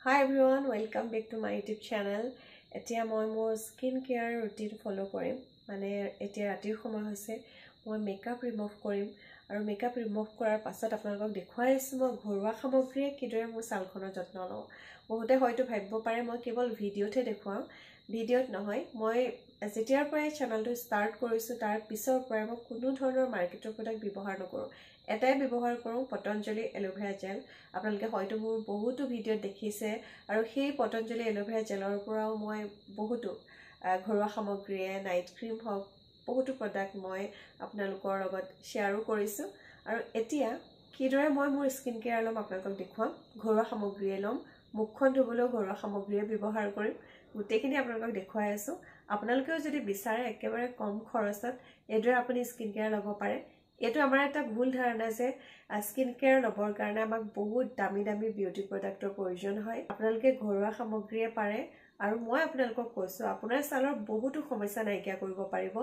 Hi everyone, welcome back to my YouTube channel. এতিয়া মই মোৰ স্কিন কেয়াৰ ৰুটিন ফলো কৰিম মানে এতিয়া ৰাতিৰ সময় হৈছে মই মেকআপ ৰিমুভ কৰিম আৰু মেকআপ ৰিমুভ কৰাৰ পাছত আপোনালোকক দেখুৱাই আছো মই ঘৰুৱা সামগ্ৰীয়ে কিদৰে মোৰ ছালখনৰ যত্ন লওঁ বহুতে হয়তো ভাবিব পাৰে মই কেৱল ভিডিঅ'তে দেখুৱাও ভিডিঅ'ত নহয় মই যেতিয়াৰ পৰাই চেনেলটো ষ্টাৰ্ট কৰিছো তাৰ পিছৰ পৰাই মই কোনো ধৰণৰ মাৰ্কেটৰ প্ৰডাক্ট ব্যৱহাৰ নকৰো এটাই ব্যৱহাৰ কৰো পতঞ্জলি এলোভেৰা জেল আপোনালোকে হয়তো মোৰ বহুতো ভিডিঅ' দেখিছে আৰু সেই পতঞ্জলি এলোভেৰা জেলৰ পৰাও মই বহুতো ঘৰুৱা সামগ্ৰীয়ে নাইট ক্ৰীম হওক বহুতো প্ৰডাক্ট মই আপোনালোকৰ লগত শ্বেয়াৰো কৰিছো আৰু এতিয়া কিদৰে মই মোৰ স্কিন কেয়াৰ লম আপোনালোকক দেখুৱাম ঘৰুৱা সামগ্ৰীয়ে লম মুখখন ধুবলৈ ঘৰুৱা সামগ্ৰীয়ে ব্যৱহাৰ কৰিম গুটেখিনি আপোনালোকক দেখুৱাই আছো আপোনালোকেও যদি বিচাৰে একেবাৰে কম খৰচত এদৰে আপুনি স্কিন কেয়াৰ লব পাৰে এটো আমাৰ এটা ভুল ধাৰণা যে স্কিন কেয়াৰ লবৰ কাৰণে আমাক বহুত দামী বিউটি প্ৰডাক্টৰ প্ৰয়োজন হয় আপোনালোকে ঘৰুৱা সামগ্ৰীয়ে পাৰে আৰু মই আপোনালোকক কৈছো আপোনাৰ ছালৰ বহুতো সমস্যা নাইকিয়া কৰিব পাৰিব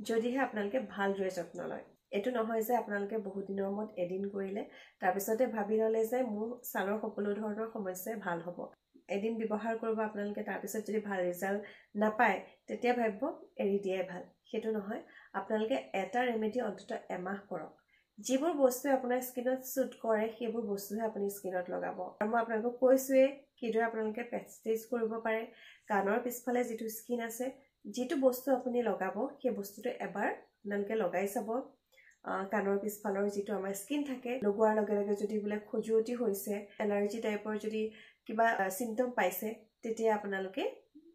যদিহে আপোনালোকে ভালদৰে যত্ন লয় এটো নহয় যে আপোনালোকে বহুত দিনৰ মূৰত এদিন কৰিলে তাৰ পিছতে ভাবি ললে যে মোৰ ছালৰ সকলো ধৰণৰ সমস্যা ভাল হ'ব এদিন ব্যৱহাৰ কৰিব আপোনালোকে তাৰ পিছত যদি ভাল ৰিজাল্ট নাপায় তেতিয়া ভাবিব এৰি দিয়াই ভাল হেতু নহয় আপোনালোকে এটা ৰেমেডি অন্তত এমাহ কৰক যিবোৰ বস্তু আপোনাৰ স্কিনত সুট কৰে সেইবোৰ বস্তুহে আপুনি স্কিনত লগাব আৰু মই আপোনালোকক কৈছোৱে কিদৰে আপোনালোকে পেস্টেজ কৰিব পাৰে কানৰ পিছফালে যিটো স্কিন আছে যিটো বস্তু আপুনি লগাব সেই বস্তুটো এবাৰ আপোনালোকে লগাই চাব কানৰ পিছফালৰ যিটো আমাৰ স্কিন থাকে লগোৱাৰ লগে লগে যদি বুলে খজুৱতি হৈছে এলাৰ্জি টাইপৰ যদি কিবা সিম্পটম পাইছে তেতিয়া আপোনালোকে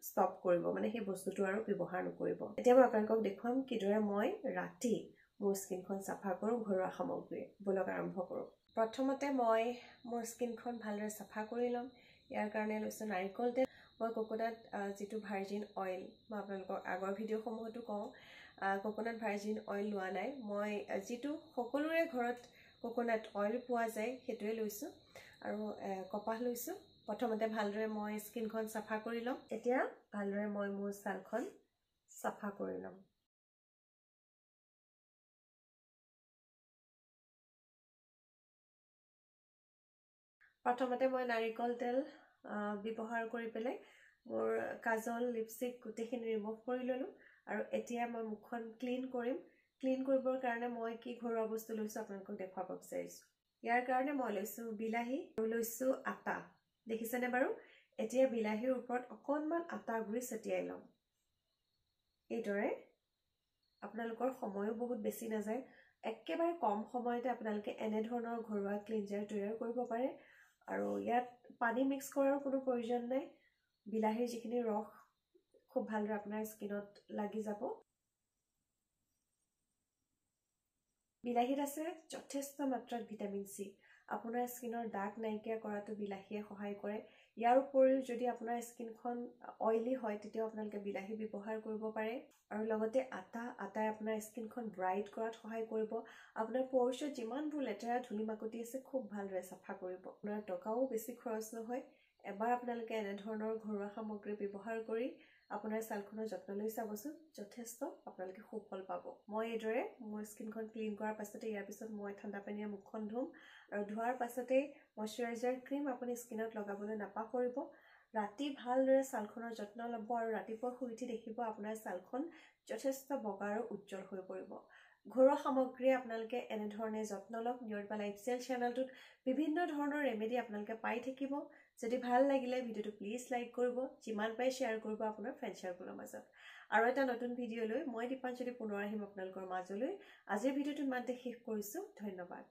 ষ্টপ কৰিব মানে সেই বস্তুটো আৰু ব্যৱহাৰ নকৰিব এতিয়া মই আপোনালোকক দেখুৱাম কিদৰে মই ৰাতি মোৰ স্কিনখন সাফা কৰো ঘৰুৱা সামগ্ৰী বলক আৰম্ভ কৰো প্ৰথমতে মই মোৰ স্কিনখন ভালদৰে সাফা কৰি লম ইয়াৰ কাৰণে লৈছো নাৰিকল তেল মই কোকোনাট যিটো ভাৰ্জিন অইল মই আপোনালোকক আগৰ ভিডিঅ' সমূহতো কওঁ কোকোনাট ভাৰ্জিন অইল লোৱা নাই মই যিটো সকলোৰে ঘৰত কোকোনাট অইল পোৱা যায় হেতুৱে লৈছো আৰু কপাহ লৈছো প্ৰথমতে ভালদৰে মই স্কিনখন সাফা কৰি লম এতিয়া ভালদৰে মই মোৰ ছালখন সাফা কৰি লম প্ৰথমতে মই নাৰিকল তেল ব্যৱহাৰ কৰি পেলে মোৰ কাজল লিপষ্টিক গুটেখিনি ৰিমুভ কৰি ললো আৰু এতিয়া মই মুখখন ক্লিন কৰিবৰ কাৰণে মই কি ঘৰুৱা বস্তু লৈছো আপোনালোকক দেখুৱাব বিচাৰিছো ইয়াৰ কাৰণে মই লৈছো বিলাহী আৰু লৈছো আটা দেখিছেনে বাৰু এতিয়া বিলাহীৰ ওপৰত অকনমান আটা গুৰি ছটিয়াই লম এইদৰে আপোনালোকৰ সময়ও বহুত বেছি নাযায় একেবাৰে কম সময়তে আপোনালোকে এনে ধৰণৰ ঘৰুৱা ক্লিনজাৰ তৈয়াৰ কৰিব পাৰে আৰু ইয়াত পানী মিক্স কৰাৰ কোনো প্ৰয়োজন নাই বিলাহীৰ যিখিনি ৰস খুব ভালদৰে আপোনাৰ স্কিনত লাগি যাব বিলাহীত আছে যথেষ্ট মাত্ৰাত ভিটামিন সি আপোনাৰ স্কিনৰ দাগ নাইকিয়া কৰাটো বিলাহীয়ে সহায় কৰে ইয়াৰ উপৰিও যদি আপোনাৰ স্কিনখন অইলি হয় তেতিয়া আপোনালোকে বিলাহী ব্যৱহাৰ কৰিব পাৰে আৰু লগতে আটাই আপোনাৰ স্কিনখন ব্ৰাইট কৰাত সহায় কৰিব আপোনাৰ প'ৰ্ছত যিমানবোৰ লেতেৰা ধূলি মাকতি আছে খুব ভালদৰে সাফা কৰিব আপোনাৰ টকাও বেছি খৰচ নহয় এবাৰ আপোনালোকে এনে ধৰণৰ ঘৰুৱা সামগ্ৰী ব্যৱহাৰ কৰি আপোনাৰ ছালখনৰ যত্ন লৈ চাবচোন যথেষ্ট আপোনালোকে সুফল পাব মই এইদৰে মোৰ স্কিনখন ক্লিন কৰাৰ পাছতে ইয়াৰ পিছত মই ঠাণ্ডা পানীৰে মুখখন ধুম আৰু ধোৱাৰ পাছতে ময়শ্চাৰাইজাৰ ক্ৰীম আপুনি স্কিনত লগাবলৈ নাপাহৰিব ৰাতি ভালদৰে ছালখনৰ যত্ন ল'ব আৰু ৰাতিপুৱা শুই উঠি দেখিব আপোনাৰ ছালখন যথেষ্ট বগা আৰু উজ্জ্বল হৈ পৰিব ঘৰুৱা সামগ্ৰী আপোনালোকে এনে ধৰণে যত্ন লওক নিয়ৰবা লাইফষ্টাইল চেনেলটোত বিভিন্ন ধৰণৰ ৰেমেডি আপোনালোকে পাই থাকিব যদি ভাল লাগিলে ভিডিঅটো প্লিজ লাইক কৰিব যিমান পাই শ্বেয়াৰ কৰিব আপোনাৰ ফ্ৰেণ্ড সাৰ্কলৰ মাজত আৰু এটা নতুন ভিডিঅ লৈ মই দীপাঞ্জলি পুনৰ আহিম আপোনালোকৰ মাজলৈ আজিৰ ভিডিঅটো ইমানতে শেষ কৰিছো ধন্যবাদ